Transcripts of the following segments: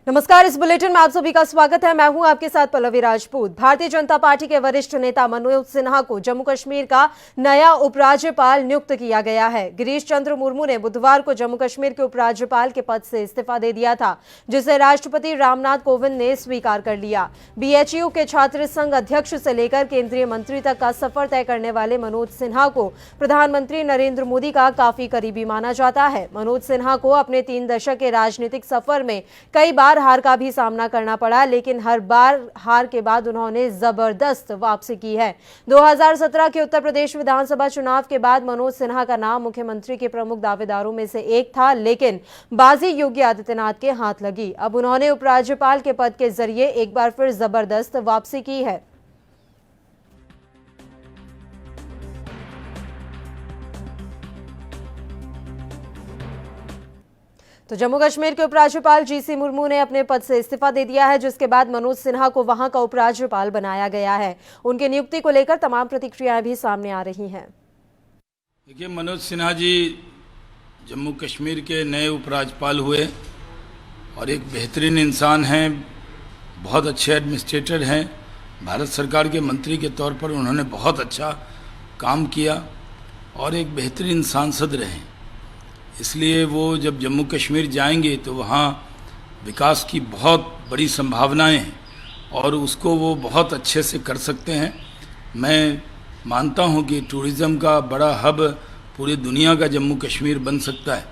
नमस्कार, इस बुलेटिन में आप सभी का स्वागत है। मैं हूं आपके साथ पल्लवी राजपूत। भारतीय जनता पार्टी के वरिष्ठ नेता मनोज सिन्हा को जम्मू कश्मीर का नया उपराज्यपाल नियुक्त किया गया है। गिरीश चंद्र मुर्मू ने बुधवार को जम्मू कश्मीर के उपराज्यपाल के पद से इस्तीफा दे दिया था, जिसे राष्ट्रपति रामनाथ कोविंद ने स्वीकार कर लिया। बीएचयू के छात्र संघ अध्यक्ष से लेकर केंद्रीय मंत्री तक का सफर तय करने वाले मनोज सिन्हा को प्रधानमंत्री नरेंद्र मोदी का काफी करीबी माना जाता है। मनोज सिन्हा को अपने 3 दशक के राजनीतिक सफर में कई बार हार का भी सामना करना पड़ा, लेकिन हर बार हार के बाद उन्होंने जबरदस्त वापसी की है। 2017 के उत्तर प्रदेश विधानसभा चुनाव के बाद मनोज सिन्हा का नाम मुख्यमंत्री के प्रमुख दावेदारों में से एक था, लेकिन बाजी योगी आदित्यनाथ के हाथ लगी। अब उन्होंने उपराज्यपाल के पद के जरिए एक बार फिर जबरदस्त वापसी की है। तो जम्मू कश्मीर के उपराज्यपाल जीसी मुर्मू ने अपने पद से इस्तीफा दे दिया है, जिसके बाद मनोज सिन्हा को वहां का उपराज्यपाल बनाया गया है। उनकी नियुक्ति को लेकर तमाम प्रतिक्रियाएं भी सामने आ रही हैं। देखिए, मनोज सिन्हा जी जम्मू कश्मीर के नए उपराज्यपाल हुए और एक बेहतरीन इंसान हैं, बहुत अच्छे एडमिनिस्ट्रेटर हैं। भारत सरकार के मंत्री के तौर पर उन्होंने बहुत अच्छा काम किया और एक बेहतरीन सांसद रहे। इसलिए वो जब जम्मू कश्मीर जाएंगे तो वहाँ विकास की बहुत बड़ी संभावनाएं हैं और उसको वो बहुत अच्छे से कर सकते हैं। मैं मानता हूँ कि टूरिज़्म का बड़ा हब पूरी दुनिया का जम्मू कश्मीर बन सकता है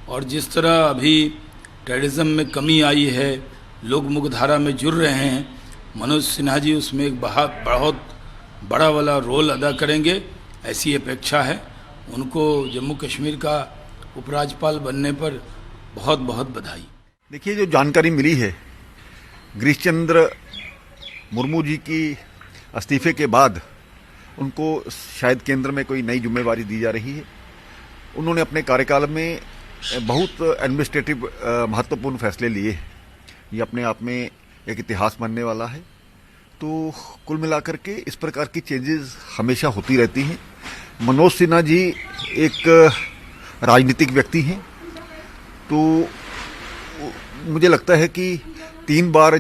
और जिस तरह अभी टेररिज्म में कमी आई है, लोग मुख्यधारा में जुड़ रहे हैं, मनोज सिन्हा जी उसमें एक बहुत बड़ा वाला रोल अदा करेंगे, ऐसी अपेक्षा है। उनको जम्मू कश्मीर का उपराज्यपाल बनने पर बहुत बहुत बधाई। देखिए, जो जानकारी मिली है, गिरीश चंद्र मुर्मू जी की इस्तीफे के बाद उनको शायद केंद्र में कोई नई जिम्मेवारी दी जा रही है। उन्होंने अपने कार्यकाल में बहुत एडमिनिस्ट्रेटिव महत्वपूर्ण फैसले लिए। ये अपने आप में एक इतिहास बनने वाला है। तो कुल मिलाकर के इस प्रकार की चेंजेस हमेशा होती रहती हैं। मनोज सिन्हा जी एक राजनीतिक व्यक्ति हैं, तो मुझे लगता है कि 3 बार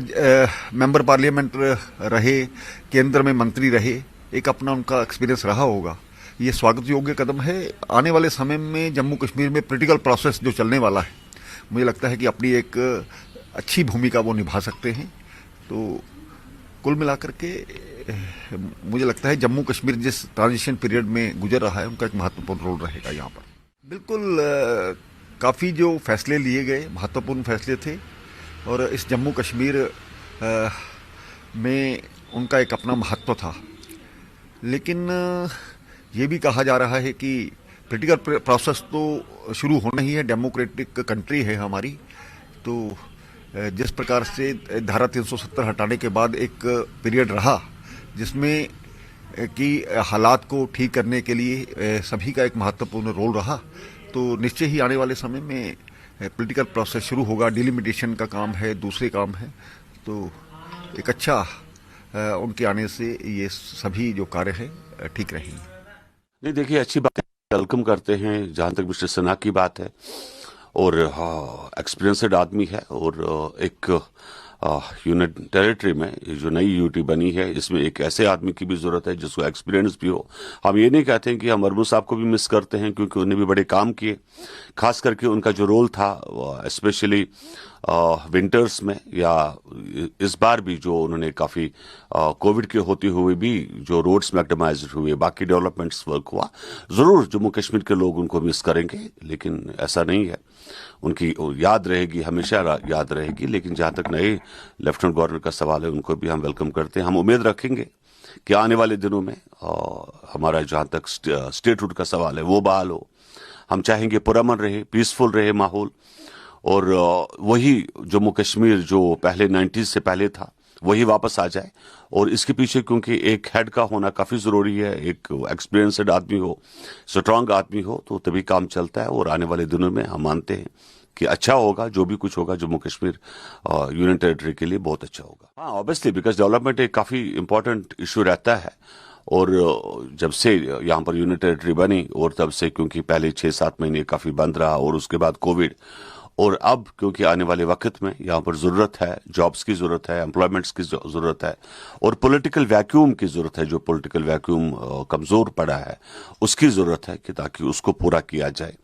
मेंबर पार्लियामेंट रहे, केंद्र में मंत्री रहे, एक अपना उनका एक्सपीरियंस रहा होगा। ये स्वागत योग्य कदम है। आने वाले समय में जम्मू कश्मीर में पॉलिटिकल प्रोसेस जो चलने वाला है, मुझे लगता है कि अपनी एक अच्छी भूमिका वो निभा सकते हैं। तो कुल मिलाकर के मुझे लगता है जम्मू कश्मीर जिस ट्रांजिशन पीरियड में गुजर रहा है, उनका एक महत्वपूर्ण रोल रहेगा यहाँ पर। बिल्कुल, काफ़ी जो फैसले लिए गए महत्वपूर्ण फैसले थे और इस जम्मू कश्मीर में उनका एक अपना महत्व था। लेकिन ये भी कहा जा रहा है कि पॉलिटिकल प्रोसेस तो शुरू होना ही है, डेमोक्रेटिक कंट्री है हमारी। तो जिस प्रकार से धारा 370 हटाने के बाद एक पीरियड रहा जिसमें कि हालात को ठीक करने के लिए सभी का एक महत्वपूर्ण रोल रहा, तो निश्चय ही आने वाले समय में पॉलिटिकल प्रोसेस शुरू होगा। डिलिमिटेशन का काम है, दूसरे काम है, तो एक अच्छा उनके आने से ये सभी जो कार्य है ठीक रहेंगे। नहीं, देखिए, अच्छी बात है, वेलकम करते हैं। जहाँ तक मिस्टर सिन्हा की बात है, और एक्सपीरियंसड आदमी है और एक यूनियन टेरिटरी में जो नई यूटी बनी है, इसमें एक ऐसे आदमी की भी जरूरत है जिसको एक्सपीरियंस भी हो। हम ये नहीं कहते हैं कि हम मुर्मू साहब को भी मिस करते हैं, क्योंकि उन्हें भी बड़े काम किए। खास करके उनका जो रोल था, स्पेशली विंटर्स में, या इस बार भी जो उन्होंने काफ़ी कोविड के होते हुए भी जो रोड्स में ऑप्टिमाइज हुए, बाकी डेवलपमेंट्स वर्क हुआ, ज़रूर जम्मू कश्मीर के लोग उनको मिस करेंगे, लेकिन ऐसा नहीं है। उनकी याद रहेगी, हमेशा याद रहेगी। लेकिन जहाँ तक नए लेफ्टिनेंट गवर्नर का सवाल है, उनको भी हम वेलकम करते हैं। हम उम्मीद रखेंगे कि आने वाले दिनों में हमारा जहाँ तक स्टेटहुड का सवाल है वो बहाल हो। हम चाहेंगे पुरअमन रहे, पीसफुल रहे माहौल, और वही जम्मू कश्मीर जो पहले 90s से पहले था वही वापस आ जाए। और इसके पीछे क्योंकि एक हेड का होना काफ़ी ज़रूरी है, एक एक्सपीरियंसड आदमी हो, स्ट्रांग आदमी हो, तो तभी काम चलता है। और आने वाले दिनों में हम मानते हैं कि अच्छा होगा, जो भी कुछ होगा जम्मू कश्मीर यूनियन टेरिटरी के लिए बहुत अच्छा होगा। हाँ, ऑब्वियसली, बिकॉज डेवलपमेंट एक काफ़ी इंपॉर्टेंट इशू रहता है। और जब से यहाँ पर यूनियन टेरिटरी बनी, और तब से क्योंकि पहले 6-7 महीने काफ़ी बंद रहा, और उसके बाद कोविड, और अब क्योंकि आने वाले वक्त में यहाँ पर ज़रूरत है, जॉब्स की ज़रूरत है, एम्प्लॉयमेंट्स की ज़रूरत है और पॉलिटिकल वैक्यूम की ज़रूरत है, जो पॉलिटिकल वैक्यूम कमज़ोर पड़ा है उसकी ज़रूरत है कि ताकि उसको पूरा किया जाए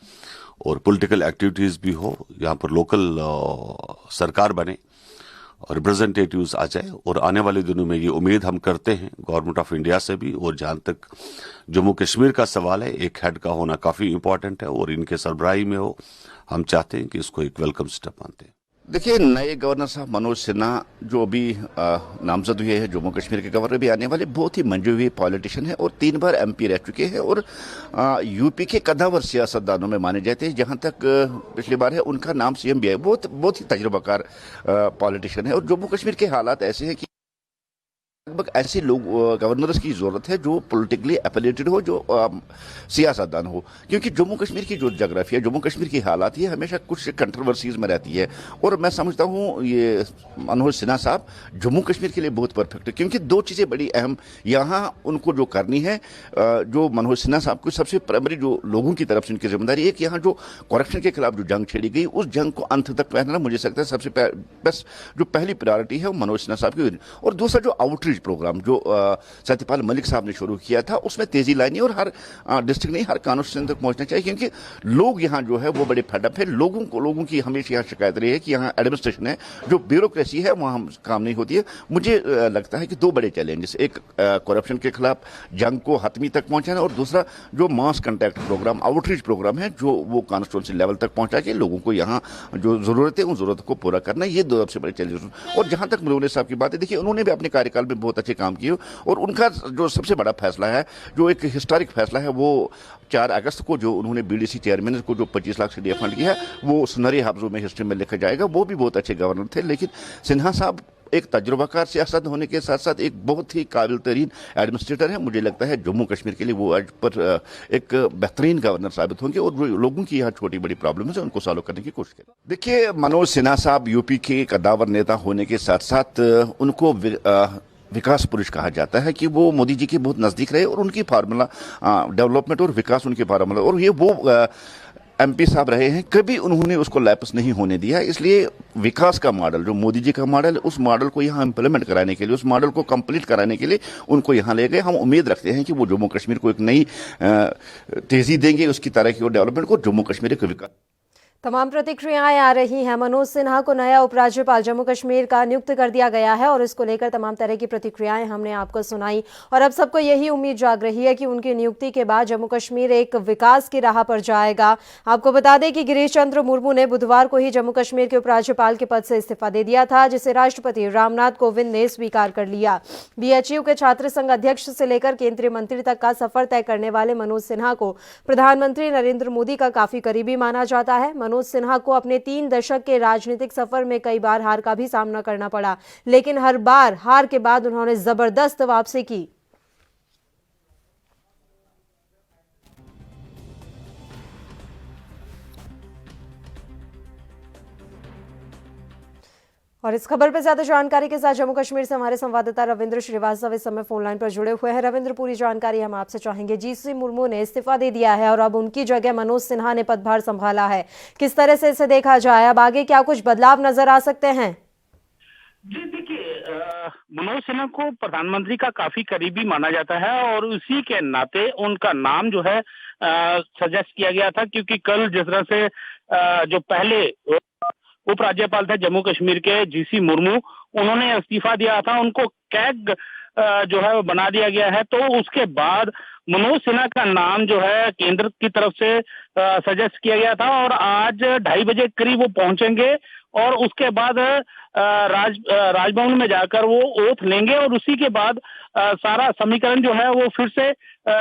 और पॉलिटिकल एक्टिविटीज़ भी हो, यहाँ पर लोकल सरकार बने और रिप्रेजेंटेटिव्स आ जाए। और आने वाले दिनों में ये उम्मीद हम करते हैं गवर्नमेंट ऑफ इंडिया से भी। और जहाँ तक जम्मू कश्मीर का सवाल है, एक हेड का होना काफ़ी इंपॉर्टेंट है और इनके सरबराही में हो, हम चाहते हैं कि इसको एक वेलकम स्टेप मानते हैं। देखिए, नए गवर्नर साहब मनोज सिन्हा जो अभी नामजद हुए हैं जम्मू कश्मीर के गवर्नर भी आने वाले, बहुत ही मंजे हुए पॉलिटिशियन हैं और 3 बार एमपी रह चुके हैं और यूपी के कद्दावर सियासतदानों में माने जाते हैं। जहां तक पिछली बार है उनका नाम सीएम भी है। बहुत ही तजुर्बाकार पॉलिटिशियन है और जम्मू कश्मीर के हालात ऐसे हैं कि लगभग ऐसे लोग गवर्नर्स की जरूरत है जो पॉलिटिकली एफिलिएटेड हो, जो सियासतदान हो, क्योंकि जम्मू कश्मीर की जो जोग्राफी है, जम्मू कश्मीर की हालात, ये हमेशा कुछ कंट्रोवर्सीज में रहती है। और मैं समझता हूँ ये मनोज सिन्हा साहब जम्मू कश्मीर के लिए बहुत परफेक्ट है, क्योंकि 2 चीज़ें बड़ी अहम यहाँ उनको जो करनी है, जो मनोज सिन्हा साहब को सबसे प्राइमरी जो लोगों की तरफ से उनकी जिम्मेदारी है कि यहाँ जो करप्शन के खिलाफ जो जंग छेड़ी गई, उस जंग को अंत तक पहनना मुझे लगता है सबसे बेस्ट जो पहली प्रायोरिटी है वो मनोज सिन्हा साहब की। और दूसरा जो आउटरीच प्रोग्राम जो सत्यपाल मलिक साहब ने शुरू किया था, उसमें तेजी लानी और हर डिस्ट्रिक्ट नहीं, हर कॉन्स्टिट्यूशन तक पहुंचना चाहिए, क्योंकि लोग यहाँ जो है वो बड़े फेडअप है। लोगों की हमेशा यहाँ शिकायत रही है कि यहाँ एडमिनिस्ट्रेशन है, जो ब्यूरोक्रेसी है वहाँ काम नहीं होती है। मुझे लगता है कि 2 बड़े चैलेंजेस, एक करप्शन के खिलाफ जंग को हतमी तक पहुंचाना और दूसरा जो मास कंटैक्ट प्रोग्राम, आउटरीच प्रोग्राम है, जो वो कॉन्स्टिट्यूंसी लेवल तक पहुंचा के लोगों को यहाँ जो जरूरत है उन जरूरत को पूरा करना, ये 2 सबसे बड़े चैलेंजेस। और जहां तक मलोने साहब की बात है, देखिए उन्होंने भी अपने कार्यकाल में बहुत अच्छे काम किए और उनका जो सबसे बड़ा फैसला है, जो एक हिस्टोरिक फैसला है, वो 4 अगस्त को जो उन्होंने बीडीसी चेयरमैन को जो 25 लाख से फंड किया, वो सुनहरी हफ्जों में हिस्ट्री में लिखा जाएगा। वो भी बहुत अच्छे गवर्नर थे। लेकिन सिन्हा साहब एक तजुर्बाकार सियासत होने के साथ साथ एक बहुत ही काबिल तरीन एडमिनिस्ट्रेटर है। मुझे लगता है जम्मू कश्मीर के लिए वो आज पर एक बेहतरीन गवर्नर साबित होंगे और जो लोगों की यहाँ छोटी बड़ी प्रॉब्लम है उनको सॉल्व करने की कोशिश करें। देखिए, मनोज सिन्हा साहब यूपी के कद्दावर नेता होने के साथ साथ उनको विकास पुरुष कहा जाता है कि वो मोदी जी के बहुत नज़दीक रहे और उनकी फार्मूला डेवलपमेंट और विकास उनके फार्मूला, और ये वो एमपी साहब रहे हैं, कभी उन्होंने उसको लैप्स नहीं होने दिया। इसलिए विकास का मॉडल, जो मोदी जी का मॉडल, उस मॉडल को यहाँ इम्प्लीमेंट कराने के लिए, उस मॉडल को कंप्लीट कराने के लिए उनको यहाँ ले गए। हम उम्मीद रखते हैं कि वो जम्मू कश्मीर को एक नई तेजी देंगे, उसकी तरक्की और डेवलपमेंट को, जम्मू कश्मीर के विकास। तमाम प्रतिक्रियाएं आ रही हैं। मनोज सिन्हा को नया उपराज्यपाल जम्मू कश्मीर का नियुक्त कर दिया गया है और इसको लेकर तमाम तरह की प्रतिक्रियाएं हमने आपको सुनाई और अब सबको यही उम्मीद जाग रही है कि उनकी नियुक्ति के बाद जम्मू कश्मीर एक विकास की राह पर जाएगा। आपको बता दें कि गिरीश चंद्र मुर्मू ने बुधवार को ही जम्मू कश्मीर के उपराज्यपाल के पद से इस्तीफा दे दिया था, जिसे राष्ट्रपति रामनाथ कोविंद ने स्वीकार कर लिया। बीएचयू के छात्र संघ अध्यक्ष से लेकर केंद्रीय मंत्री तक का सफर तय करने वाले मनोज सिन्हा को प्रधानमंत्री नरेंद्र मोदी का काफी करीबी माना जाता है। मनोज सिन्हा को अपने 3 दशक के राजनीतिक सफर में कई बार हार का भी सामना करना पड़ा, लेकिन हर बार हार के बाद उन्होंने जबरदस्त वापसी की। और इस खबर पर ज्यादा जानकारी के साथ जम्मू कश्मीर से हमारे संवाददाता रविंद्र श्रीवास्तव इस समय फोन लाइन पर जुड़े हुए हैं। रविंद्र, पूरी जानकारी हम आपसे चाहेंगे। जीसी मुर्मू ने इस्तीफा दे दिया है और अब उनकी जगह मनोज सिन्हा ने पदभार संभाला है, किस तरह से इसे देखा जाए? अब आगे क्या कुछ बदलाव नजर आ सकते हैं? जी देखिए, मनोज सिन्हा को प्रधानमंत्री का काफी करीबी माना जाता है और उसी के नाते उनका नाम जो है सजेस्ट किया गया था, क्योंकि कल जिस तरह से जो पहले उपराज्यपाल थे जम्मू कश्मीर के जीसी मुर्मू, उन्होंने इस्तीफा दिया था, उनको कैग जो है वो बना दिया गया है। तो उसके बाद मनोज सिन्हा का नाम जो है केंद्र की तरफ से सजेस्ट किया गया था और आज 2:30 बजे करीब वो पहुंचेंगे और उसके बाद राजभवन में जाकर वो ओथ लेंगे और उसी के बाद सारा समीकरण जो है वो फिर से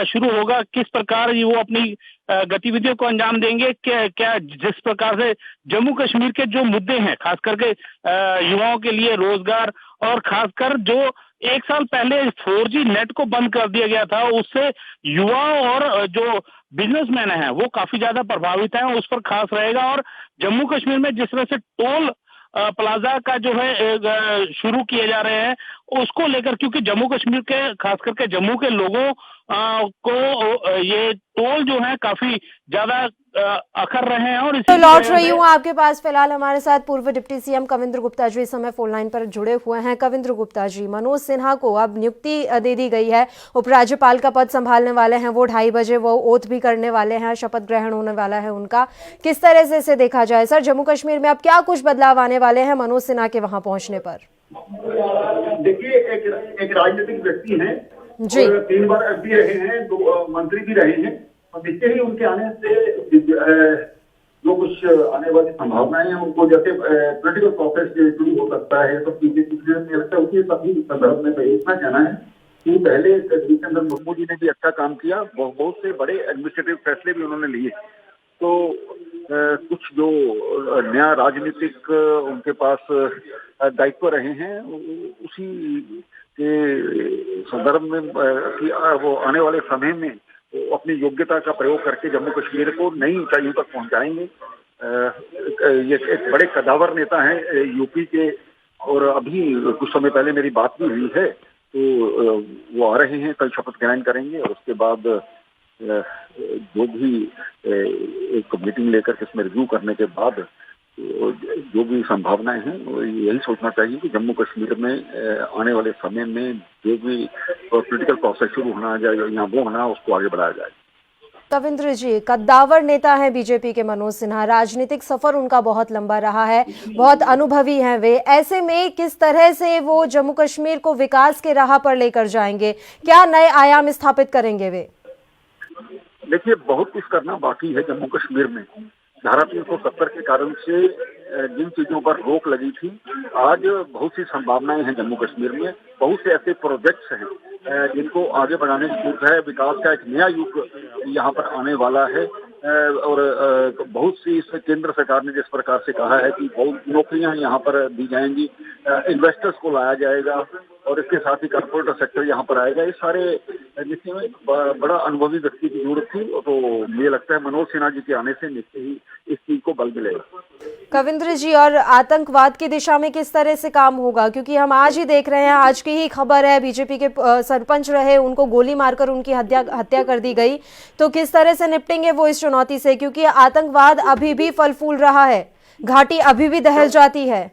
शुरू होगा। किस प्रकार वो अपनी गतिविधियों को अंजाम देंगे, क्या जिस प्रकार से जम्मू कश्मीर के जो मुद्दे हैं, खास करके युवाओं के लिए रोजगार और खासकर जो 1 साल पहले 4G नेट को बंद कर दिया गया था, उससे युवा और जो बिजनेसमैन हैं वो काफी ज्यादा प्रभावित हैं, उस पर खास रहेगा। और जम्मू कश्मीर में जिस तरह से टोल प्लाजा का जो है शुरू किए जा रहे हैं उसको लेकर, क्योंकि जम्मू कश्मीर के खास करके जम्मू के लोगों को ये टोल जो है काफी ज्यादा अखर रहे हैं। और तो इसी लौट रही हूँ आपके पास। फिलहाल हमारे साथ पूर्व डिप्टी सीएम कविंद्र गुप्ता जी इस समय फोन लाइन पर जुड़े हुए हैं। कविंद्र गुप्ता जी, मनोज सिन्हा को अब नियुक्ति दे दी गई है, उपराज्यपाल का पद संभालने वाले हैं वो 2:30 बजे, वो ओथ भी करने वाले हैं, शपथ ग्रहण होने वाला है उनका। किस तरह से इसे देखा जाए सर, जम्मू कश्मीर में अब क्या कुछ बदलाव आने वाले हैं मनोज सिन्हा के वहां पहुंचने पर? देखिए, एक राजनीतिक व्यक्ति हैं जी। और 3 बार एमपी रहे हैं, 2 मंत्री भी रहे हैं, और निश्चय ही उनके आने से जो कुछ आने वाली संभावनाएं हैं उनको, जैसे पॉलिटिकल प्रोसेस शुरू हो सकता है, सब चीजें मुझे लगता है उसी सभी संदर्भ में इतना कहना है कि पहले गिरीश चंद्र मुर्मू जी ने भी अच्छा काम किया, बहुत से बड़े एडमिनिस्ट्रेटिव फैसले भी उन्होंने लिए। तो कुछ जो नया राजनीतिक उनके पास दायित्व रहे हैं, उसी के संदर्भ में कि वो आने वाले समय में अपनी योग्यता का प्रयोग करके जम्मू कश्मीर को नई ऊंचाइयों तक पहुंचाएंगे। ये एक बड़े कदावर नेता हैं यूपी के, और अभी कुछ समय पहले मेरी बात भी हुई है, तो वो आ रहे हैं, कल शपथ ग्रहण करेंगे, और उसके बाद जो भी एक मीटिंग लेकर के इसमें रिव्यू करने के बाद जो भी संभावनाएं हैं, यही सोचना चाहिए कि जम्मू कश्मीर में आने वाले समय में जो भी पॉलिटिकल प्रोसेस शुरू होना है या वो होना, उसको आगे बढ़ाया जाए। कविंद्र जी, कद्दावर नेता है बीजेपी के मनोज सिन्हा, राजनीतिक सफर उनका बहुत लंबा रहा है, बहुत अनुभवी हैं वे। ऐसे में किस तरह से वो जम्मू कश्मीर को विकास के राह पर लेकर जाएंगे, क्या नए आयाम स्थापित करेंगे वे? देखिए, बहुत कुछ करना बाकी है जम्मू कश्मीर में। धारा 370 के कारण से जिन चीजों पर रोक लगी थी, आज बहुत सी संभावनाएं हैं जम्मू कश्मीर में, बहुत से ऐसे प्रोजेक्ट्स हैं जिनको आगे बढ़ाने की जरूरत है। विकास का एक नया युग यहाँ पर आने वाला है, और बहुत सी केंद्र सरकार ने जिस प्रकार से कहा है कि बहुत नौकरियां यहाँ पर दी जाएंगी, इन्वेस्टर्स को लाया जाएगा, और इसके साथ ही कॉर्पोरेट सेक्टर यहाँ पर आएगा, ये सारे जिसमें बड़ा अनुभवी व्यक्ति की जरूरत थी। तो मुझे लगता है मनोज सिन्हा जी के आने से निश्चय ही इस चीज को बल मिलेगा। कविंद्र जी, और आतंकवाद की दिशा में किस तरह से काम होगा, क्योंकि हम आज ही देख रहे हैं, आज की ही खबर है, बीजेपी के सरपंच रहे, उनको गोली मारकर उनकी हत्या कर दी गई। तो किस तरह से निपटेंगे वो इस चुनौती से, क्योंकि आतंकवाद अभी भी फल फूल रहा है, घाटी अभी भी दहल जाती है।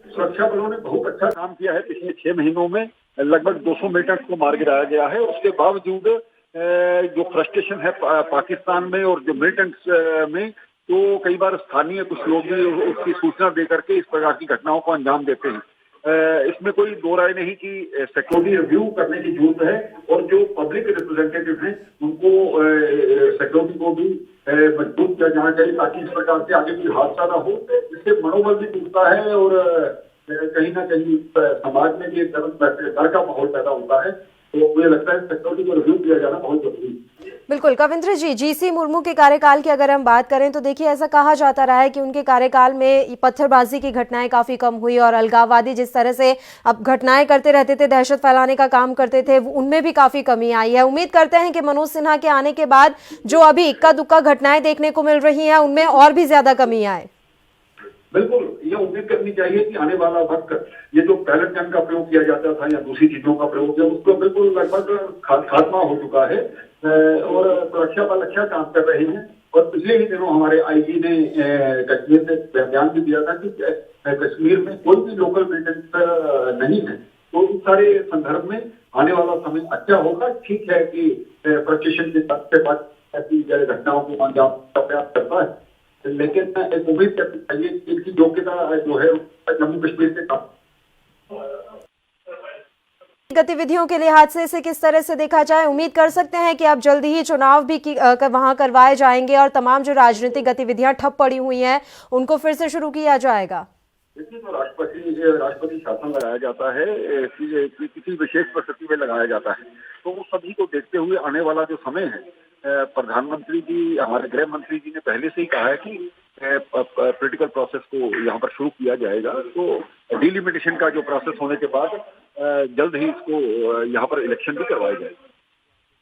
सुरक्षा बलों ने बहुत अच्छा काम किया है। पिछले 6 महीनों में लगभग 200 मिलिटेंट्स को मार गिराया गया है। उसके बावजूद जो फ्रस्ट्रेशन है पाकिस्तान में और जो मिलिटेंट्स में, तो कई बार स्थानीय कुछ लोग भी उसकी सूचना दे करके इस प्रकार की घटनाओं को अंजाम देते हैं। इसमें कोई दो राय नहीं कि सिक्योरिटी रिव्यू करने की जरूरत है, और जो पब्लिक रिप्रेजेंटेटिव हैं उनको सिक्योरिटी को भी मजबूत किया जाना चाहिए, ताकि इस प्रकार से आगे कोई हादसा ना हो। इससे मनोबल भी टूटता है, और कहीं ना कहीं समाज में भी डर का माहौल पैदा होता है। तो मुझे लगता है सिक्योरिटी को रिव्यू किया जाना बहुत जरूरी है। बिल्कुल कविंद्र जी, जीसी मुर्मू के कार्यकाल की अगर हम बात करें तो देखिए, ऐसा कहा जाता रहा है कि उनके कार्यकाल में पत्थरबाजी की घटनाएं काफी कम हुई, और अलगाववादी जिस तरह से अब घटनाएं करते रहते थे, दहशत फैलाने का काम करते थे, उनमें भी काफी कमी आई है। उम्मीद करते हैं कि मनोज सिन्हा के आने के बाद जो अभी इक्का दुक्का घटनाएं देखने को मिल रही है, उनमें और भी ज्यादा कमी आए। बिल्कुल, ये उम्मीद करनी चाहिए कि आने वाला वक्त, ये जो पैलेट गन का प्रयोग किया जाता था या दूसरी चीजों का प्रयोग किया, उसको बिल्कुल लगभग खात्मा हो चुका है, और सुरक्षा बल अच्छा काम कर रहे हैं। और पिछले ही दिनों हमारे आईजी ने कश्मीर से बयान भी दिया था कि कश्मीर में कोई भी लोकल मिलिटेंट नहीं है। तो इस सारे संदर्भ में आने वाला समय अच्छा होगा। ठीक है कि फ्रस्ट्रेशन के साथ ऐसी घटनाओं को अंजाम प्रयास करता है, लेकिन एक उम्मीद करनी चाहिए कि इनकी योग्यता जो है जम्मू कश्मीर से कम। गतिविधियों के लिहाज से इसे किस तरह से देखा जाए, उम्मीद कर सकते हैं कि अब जल्दी ही चुनाव भी वहां करवाए जाएंगे, और तमाम जो राजनीतिक गतिविधियां ठप पड़ी हुई हैं उनको फिर से शुरू किया जाएगा? देखिए, जो राष्ट्रपति शासन लगाया जाता है, किसी विशेष परिस्थिति में लगाया जाता है, तो वो सभी को देखते हुए आने वाला जो समय है, प्रधानमंत्री जी, हमारे गृह मंत्री जी ने पहले से ही कहा है कि पॉलिटिकल प्रोसेस को यहाँ पर शुरू किया जाएगा। तो डिलिमिटेशन का जो प्रोसेस होने के बाद जल्द ही इसको यहाँ पर इलेक्शन भी करवाया जाएगा।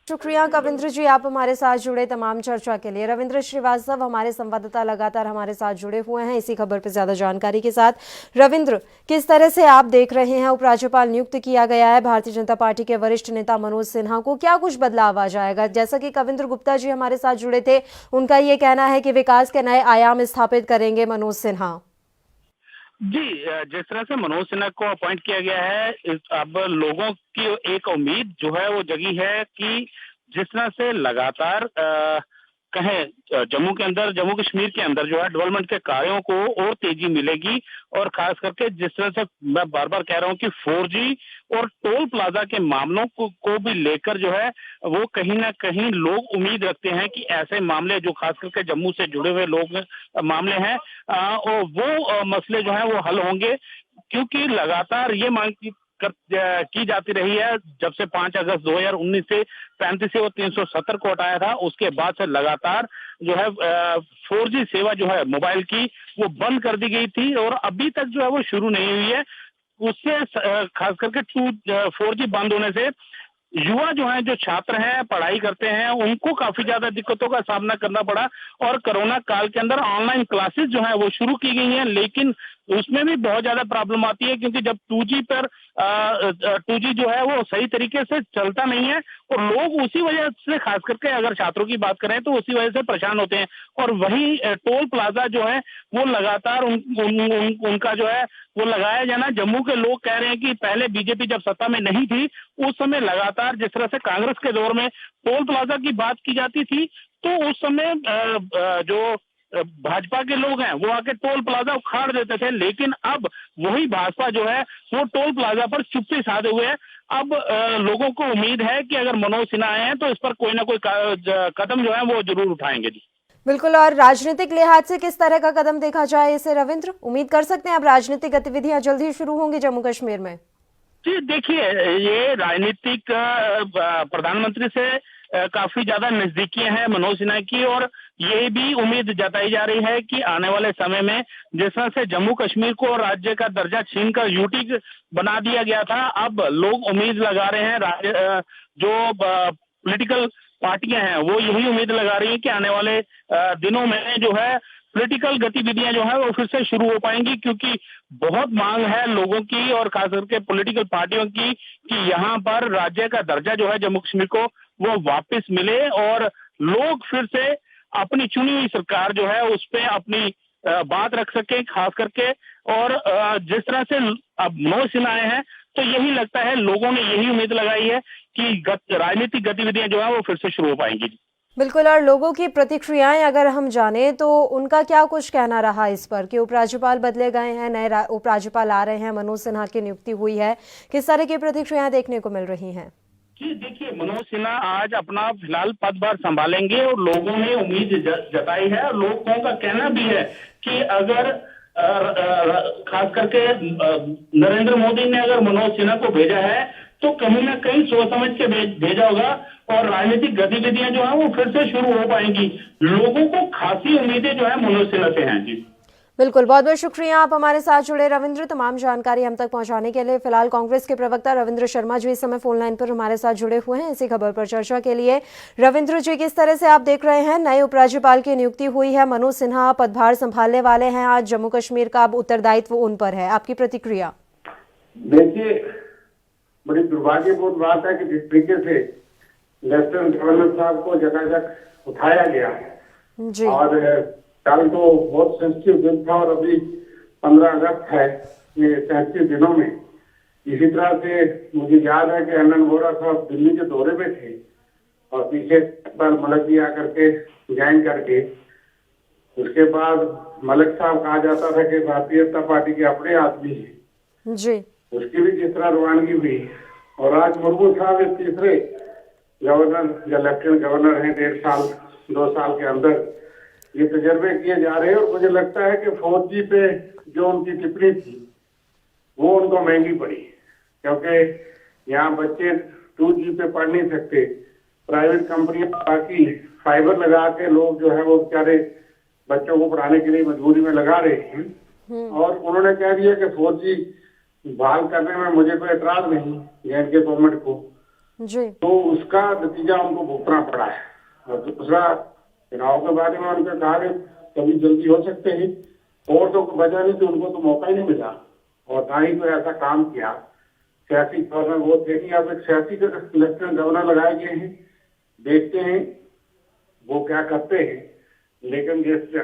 शुक्रिया कविंद्र जी, आप हमारे साथ जुड़े तमाम चर्चा के लिए। रविंद्र श्रीवास्तव हमारे संवाददाता लगातार हमारे साथ जुड़े हुए हैं इसी खबर पर ज्यादा जानकारी के साथ। रविंद्र, किस तरह से आप देख रहे हैं, उपराज्यपाल नियुक्त किया गया है भारतीय जनता पार्टी के वरिष्ठ नेता मनोज सिन्हा को, क्या कुछ बदलाव आ जाएगा? जैसा कि कविंद्र गुप्ता जी हमारे साथ जुड़े थे, उनका ये कहना है कि विकास के नए आयाम स्थापित करेंगे मनोज सिन्हा। जी, जिस तरह से मनोज सिन्हा को अपॉइंट किया गया है, अब लोगों की एक उम्मीद जो है वो जगी है कि जिस तरह से लगातार कहें जम्मू कश्मीर के अंदर जो है डेवलपमेंट के कार्यों को और तेजी मिलेगी। और खास करके जिस तरह से मैं बार बार कह रहा हूं कि 4G और टोल प्लाजा के मामलों को भी लेकर जो है वो कहीं ना कहीं लोग उम्मीद रखते हैं कि ऐसे मामले जो खास करके जम्मू से जुड़े हुए लोग मामले हैं और वो मसले जो है वो हल होंगे, क्योंकि लगातार ये मांग की जाती रही है। जब से 5 अगस्त 2019 से 35 और 370 को हटाया था, उसके बाद से लगातार जो है 4G सेवा जो है मोबाइल की वो बंद कर दी गई थी और अभी तक जो है वो शुरू नहीं हुई है। उससे खास करके 4G बंद होने से युवा जो है, जो छात्र हैं, पढ़ाई करते हैं, उनको काफी ज्यादा दिक्कतों का सामना करना पड़ा। और कोरोना काल के अंदर ऑनलाइन क्लासेस जो है वो शुरू की गई हैं, लेकिन उसमें भी बहुत ज्यादा प्रॉब्लम आती है, क्योंकि जब 2G पर 2G जो है वो सही तरीके से चलता नहीं है और लोग उसी वजह से, खास करके अगर छात्रों की बात करें तो उसी वजह से परेशान होते हैं। और वही टोल प्लाजा जो है वो लगातार उनका जो है वो लगाया जाना, जम्मू के लोग कह रहे हैं कि पहले बीजेपी जब सत्ता में नहीं थी उस समय लगातार जिस तरह से कांग्रेस के दौर में टोल प्लाजा की बात की जाती थी, तो उस समय जो भाजपा के लोग हैं वो आके टोल प्लाजा उखाड़ देते थे, लेकिन अब वही भाजपा जो है वो टोल प्लाजा पर चुप्पी साधे हुए है। अब लोगों को उम्मीद है कि अगर मनोज सिन्हा आए हैं तो इस पर कोई ना कोई कदम जो है वो जरूर उठाएंगे। जी बिल्कुल, और राजनीतिक लिहाज से किस तरह का कदम देखा जाए इसे रविंद्र? उम्मीद कर सकते हैं अब राजनीतिक गतिविधियां जल्द ही शुरू होंगी जम्मू कश्मीर में? जी देखिए, ये राजनीतिक प्रधानमंत्री से काफी ज्यादा नजदीकी है मनोज सिन्हा की, और ये भी उम्मीद जताई जा रही है कि आने वाले समय में जिस तरह से जम्मू कश्मीर को राज्य का दर्जा छीनकर यूटी बना दिया गया था, अब लोग उम्मीद लगा रहे हैं, जो पॉलिटिकल पार्टियां हैं वो यही उम्मीद लगा रही है कि आने वाले दिनों में जो है पॉलिटिकल गतिविधियां जो है वो फिर से शुरू हो पाएंगी, क्योंकि बहुत मांग है लोगों की और खास करके पॉलिटिकल पार्टियों की कि यहाँ पर राज्य का दर्जा जो है जम्मू कश्मीर को वो वापस मिले और लोग फिर से अपनी चुनी हुई सरकार जो है उस पे अपनी बात रख सके, खास करके। और जिस तरह से अब मनोज सिन्हा आए हैं तो यही लगता है, लोगों ने यही उम्मीद लगाई है कि राजनीतिक गतिविधियां जो है वो फिर से शुरू हो पाएंगी। बिल्कुल, और लोगों की प्रतिक्रियाएं अगर हम जाने तो उनका क्या कुछ कहना रहा इस पर कि उपराज्यपाल बदले गए हैं, नए उपराज्यपाल आ रहे हैं, मनोज सिन्हा की नियुक्ति हुई है, किस तरह की प्रतिक्रियाएं देखने को मिल रही हैं? जी देखिए, मनोज सिन्हा आज अपना फिलहाल पदभार संभालेंगे और लोगों ने उम्मीद जताई है और लोगों का कहना भी है कि अगर खास करके नरेंद्र मोदी ने अगर मनोज सिन्हा को भेजा है तो कहीं ना कहीं सोच समझ के भेजा होगा और राजनीतिक गतिविधियां जो है वो फिर से शुरू हो पाएंगी। लोगों को खासी उम्मीदें जो है मनोज सिन्हा से हैं। जी बिल्कुल, बहुत बहुत शुक्रिया आप हमारे साथ जुड़े रविंद्र, तमाम जानकारी हम तक पहुंचाने के लिए। फिलहाल कांग्रेस के प्रवक्ता रविंद्र शर्मा जी इस समय फोन लाइन पर हमारे साथ जुड़े हुए हैं इसी खबर पर चर्चा के लिए। रविंद्र जी, किस तरह से आप देख रहे हैं, नए उपराज्यपाल की नियुक्ति हुई है, मनोज सिन्हा पदभार संभालने वाले हैं, आज जम्मू कश्मीर का अब उत्तरदायित्व उन पर है, आपकी प्रतिक्रिया? देखिए, बड़ी दुर्भाग्यपूर्ण बात है कि जिस तरीके से लेफ्टिनेंट गवर्नर साहब को जगह उठाया गया जी, और कल तो बहुत सेंसिटिव दिन था और अभी 15 अगस्त है, ये सेंसिटिव दिनों में इसी तरह से मुझे याद है कि आनंद वोरा साहब दिल्ली के दौरे पे थे और पीछे पर मलक जी आकर के ज्वाइन करके, उसके बाद मलक साहब कहा जाता था कि भारतीय जनता पार्टी के अपने आदमी है जी, उसकी भी जिस तरह रवानगी हुई और आज मुर्मू साहब इस तीसरे गवर्नर या लेफ्टिनेंट गवर्नर हैं 1.5 साल 2 साल के अंदर ये तजर्बे किए जा रहे हैं और मुझे लगता है कि 4G पे जो उनकी टिप्पणी थी वो उनको महंगी पड़ी, क्योंकि यहाँ बच्चे 2G पे पढ़ नहीं सकते, प्राइवेट कंपनियां बाकी फाइबर लगा के लोग जो है वो बेचारे बच्चों को पढ़ाने के लिए मजबूरी में लगा रहे हैं और उन्होंने कह दिया कि 4G बहाल करने में मुझे कोई एतराज नहीं, जे एंड के गवर्नमेंट को, जी। तो उसका नतीजा उनको भुगतना पड़ा है। और दूसरा, चुनाव के बारे में उनका कहा कि कभी जल्दी हो सकते हैं, और तो वजह नहीं, तो उनको तो मौका ही नहीं मिला और ना ही कोई ऐसा काम किया। सियासी गवर्नर वो थे नहीं, अब एक सियासी लेफ्टिनेंट गवर्नर लगाए गए हैं, देखते हैं वो क्या करते हैं। लेकिन जिस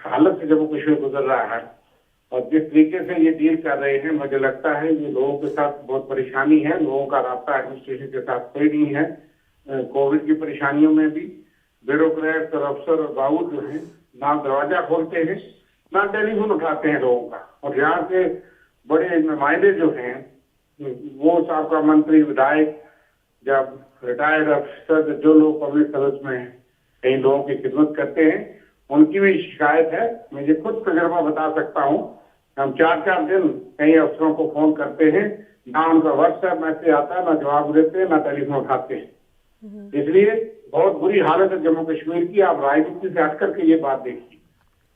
हालत से जम्मू कश्मीर गुजर रहा है और जिस तरीके से ये डील कर रहे हैं, मुझे लगता है ये लोगों के साथ बहुत परेशानी है। लोगों का रास्ता एडमिनिस्ट्रेशन के साथ कोई नहीं है। कोविड की परेशानियों में भी ब्यूरोक्रेट्स और अफसर और बाबू जो है ना दरवाजा खोलते हैं ना टेलीफोन उठाते हैं लोगों का। और यहाँ के बड़े नुमाइंदे जो हैं, वो साबका मंत्री, विधायक, जब रिटायर्ड अफसर, जो लोग पब्लिक सर्विस में कई लोगों की खिदमत करते हैं, उनकी भी शिकायत है। मुझे खुद तजर्बा बता सकता हूँ, हम 4-4 दिन कई अफसरों को फोन करते हैं, ना उनका व्हाट्सएप मैसेज आता है, ना जवाब देते हैं, ना टेलीफोन उठाते हैं। इसलिए बहुत बुरी हालत है जम्मू कश्मीर की। आप राजनीति से हट करके ये बात देखिए।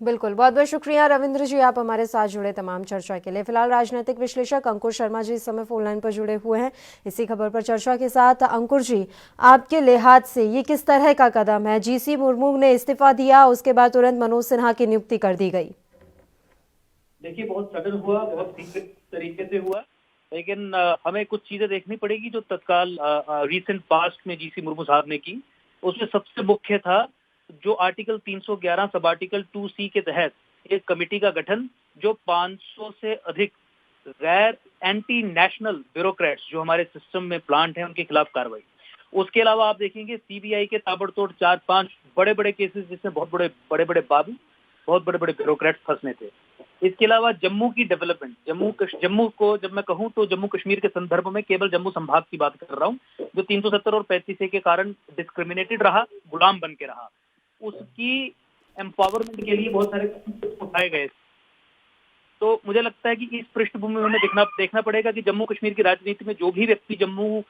बिल्कुल, बहुत बहुत शुक्रिया रविंद्र जी, आप हमारे साथ जुड़े तमाम चर्चा के लिए। फिलहाल राजनीतिक विश्लेषक अंकुर शर्मा जी इस समय फोन लाइन पर जुड़े हुए हैं इसी खबर पर चर्चा के साथ। अंकुर जी, आपके लिहाज से ये किस तरह का कदम है? जीसी मुर्मू ने इस्तीफा दिया, उसके बाद तुरंत मनोज सिन्हा की नियुक्ति कर दी गई। देखिए, बहुत सडन हुआ, बहुत तरीके से हुआ, लेकिन हमें कुछ चीजें देखनी पड़ेगी जो तत्काल रिसेंट पास्ट में जीसी मुर्मू साहब ने की। उसमें सबसे मुख्य था जो आर्टिकल 311 सब आर्टिकल 2C के तहत एक कमेटी का गठन, जो 500 से अधिक गैर एंटी नेशनल ब्यूरोक्रेट्स जो हमारे सिस्टम में प्लांट हैं उनके खिलाफ कार्रवाई। उसके अलावा आप देखेंगे सीबीआई के ताबड़तोड़ 4-5 बड़े बड़े केसेस जिसमें बहुत बड़े बड़े बाबू, बहुत बड़े बड़े ब्यूरोक्रेट्स फंसने थे। इसके अलावा जम्मू की डेवलपमेंट, जम्मू को जब मैं कहूं तो जम्मू कश्मीर के संदर्भ में केवल जम्मू संभाग की बात कर रहा हूं, जो 370 और 35A के कारण डिस्क्रिमिनेटेड रहा, गुलाम बन के रहा, उसकी एम्पावरमेंट के लिए बहुत सारे कदम उठाए गए। तो मुझे लगता है कि इस पृष्ठभूमि में हमें देखना पड़ेगा कि जम्मू कश्मीर की राजनीति में जो भी व्यक्ति जम्मू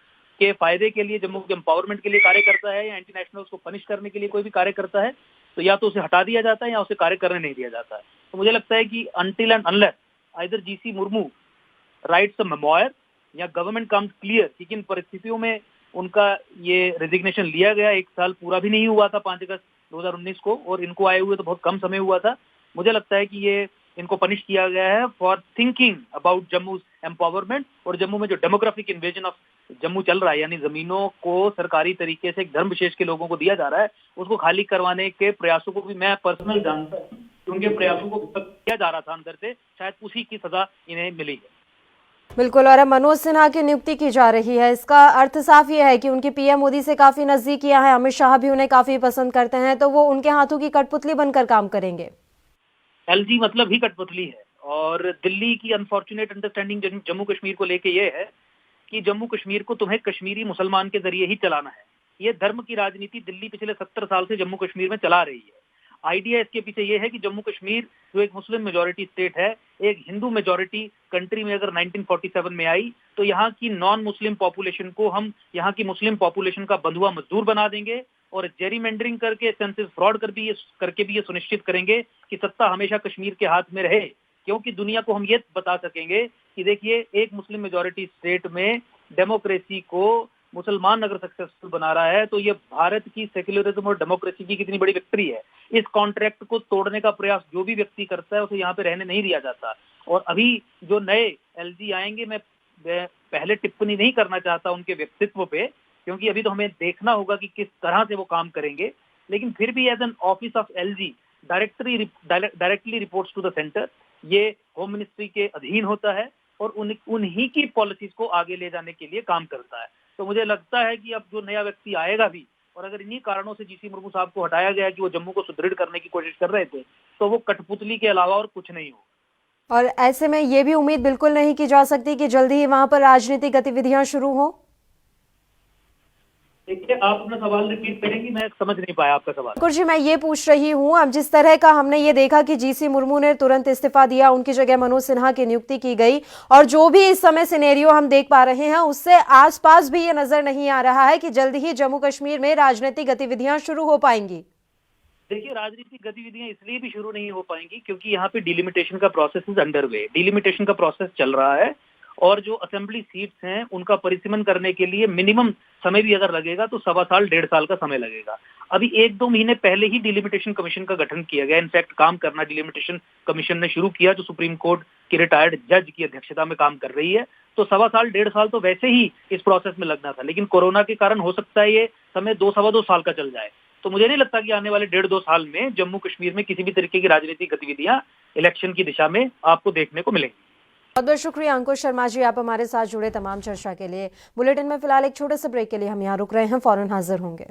के फायदे के लिए, जम्मू के एम्पावरमेंट के लिए कार्य करता है या एंटी नेशनल्स को पनिश करने के लिए कोई भी कार्य करता है, तो या तो उसे हटा दिया जाता है या उसे कार्य करने नहीं दिया जाता है। तो मुझे लगता है कि until and unless either GC Murmu rights a memoir या गवर्नमेंट कम्स क्लियर कि किन परिस्थितियों में उनका ये रेजिग्नेशन लिया गया। 1 साल पूरा भी नहीं हुआ था 5 अगस्त 2019 को, और इनको आए हुए तो बहुत कम समय हुआ था। मुझे लगता है कि ये इनको पनिश किया गया है for thinking about Jammu empowerment. और जम्मू में जो डेमोग्राफिक इन्वेजन ऑफ जम्मू चल रहा है, यानी जमीनों को सरकारी तरीके से एक धर्म विशेष के लोगों को दिया जा रहा है, उसको खाली करवाने के प्रयासों को भी मैं पर्सनल जानता हूँ। उनके प्रयासों को किया जा रहा था अंदर से, शायद उसी की सजा इन्हें मिली है। बिल्कुल, और अब मनोज सिन्हा की नियुक्ति की जा रही है। इसका अर्थ साफ ये है कि उनकी पीएम मोदी से काफी नजदीकियां हैं, अमित शाह भी उन्हें काफी पसंद करते हैं, तो वो उनके हाथों की कठपुतली बनकर काम करेंगे। एलजी मतलब ही कठपुतली है। और दिल्ली की अनफॉर्चुनेट अंडरस्टैंडिंग जम्मू कश्मीर को लेके ये है कि जम्मू कश्मीर को तुम्हें कश्मीरी मुसलमान के जरिए ही चलाना है। ये धर्म की राजनीति दिल्ली पिछले 70 साल से जम्मू कश्मीर में चला रही है। आइडिया इसके पीछे ये है कि जम्मू कश्मीर जो एक मुस्लिम मेजॉरिटी स्टेट है, एक हिंदू मेजॉरिटी कंट्री में अगर 1947 में आई, तो यहाँ की नॉन मुस्लिम पॉपुलेशन को हम यहाँ की मुस्लिम पॉपुलेशन का बंधुआ मजदूर बना देंगे और जेरीमेंडरिंग करके, सेंसस फ्रॉड करके भी ये सुनिश्चित करेंगे कि सत्ता हमेशा कश्मीर के हाथ में रहे। क्योंकि दुनिया को हम ये बता सकेंगे कि देखिए, एक मुस्लिम मेजॉरिटी स्टेट में डेमोक्रेसी को मुसलमान अगर सक्सेसफुल बना रहा है, तो ये भारत की सेक्युलरिज्म और डेमोक्रेसी की कितनी बड़ी विक्ट्री है। इस कॉन्ट्रैक्ट को तोड़ने का प्रयास जो भी व्यक्ति करता है उसे यहाँ पे रहने नहीं दिया जाता। और अभी जो नए एलजी आएंगे, मैं पहले टिप्पणी नहीं करना चाहता उनके व्यक्तित्व पे, क्योंकि अभी तो हमें देखना होगा कि किस तरह से वो काम करेंगे। लेकिन फिर भी as an office of LG directly reports to the centre, ये होम मिनिस्ट्री के अधीन होता है और उन्हीं की पॉलिसीज को आगे ले जाने के लिए काम करता है। तो मुझे लगता है कि अब जो नया व्यक्ति आएगा भी, और अगर इन्हीं कारणों से जीसी मुर्मू साहब को हटाया गया कि वो जम्मू को सुदृढ़ करने की कोशिश कर रहे थे, तो वो कठपुतली के अलावा और कुछ नहीं हो। और ऐसे में ये भी उम्मीद बिल्कुल नहीं की जा सकती कि जल्दी ही वहां पर राजनीतिक गतिविधियां शुरू हो। देखिए, आप अपना सवाल रिपीट करेंगी, मैं समझ नहीं पाया आपका सवाल। अंकुर जी, मैं ये पूछ रही हूँ, अब जिस तरह का हमने ये देखा कि जीसी मुर्मू ने तुरंत इस्तीफा दिया, उनकी जगह मनोज सिन्हा की नियुक्ति की गई, और जो भी इस समय सिनेरियो हम देख पा रहे हैं, उससे आसपास भी ये नजर नहीं आ रहा है कि जल्द ही जम्मू कश्मीर में राजनीतिक गतिविधियां शुरू हो पाएंगी। देखिए, राजनीतिक गतिविधियां इसलिए भी शुरू नहीं हो पाएंगी क्योंकि यहाँ पे डिलिमिटेशन का process is under way. Delimitation का प्रोसेस चल रहा है और जो असेंबली सीट्स हैं उनका परिसीमन करने के लिए मिनिमम समय भी अगर लगेगा तो 1.25 साल 1.5 साल का समय लगेगा। अभी 1-2 महीने पहले ही डिलिमिटेशन कमीशन का गठन किया गया। इनफैक्ट काम करना डिलिमिटेशन कमीशन ने शुरू किया, जो सुप्रीम कोर्ट की रिटायर्ड जज की अध्यक्षता में काम कर रही है। तो 1.25 साल 1.5 साल तो वैसे ही इस प्रोसेस में लगना था, लेकिन कोरोना के कारण हो सकता है ये समय 2-2.25 साल का चल जाए। तो मुझे नहीं लगता कि आने वाले 1.5-2 साल में जम्मू कश्मीर में किसी भी तरीके की राजनीतिक गतिविधियां इलेक्शन की दिशा में आपको देखने को मिलेंगी। बहुत बहुत शुक्रिया अंकुश शर्मा जी, आप हमारे साथ जुड़े तमाम चर्चा के लिए। बुलेटिन में फिलहाल एक छोटे से ब्रेक के लिए हम यहाँ रुक रहे हैं, फौरन हाजिर होंगे।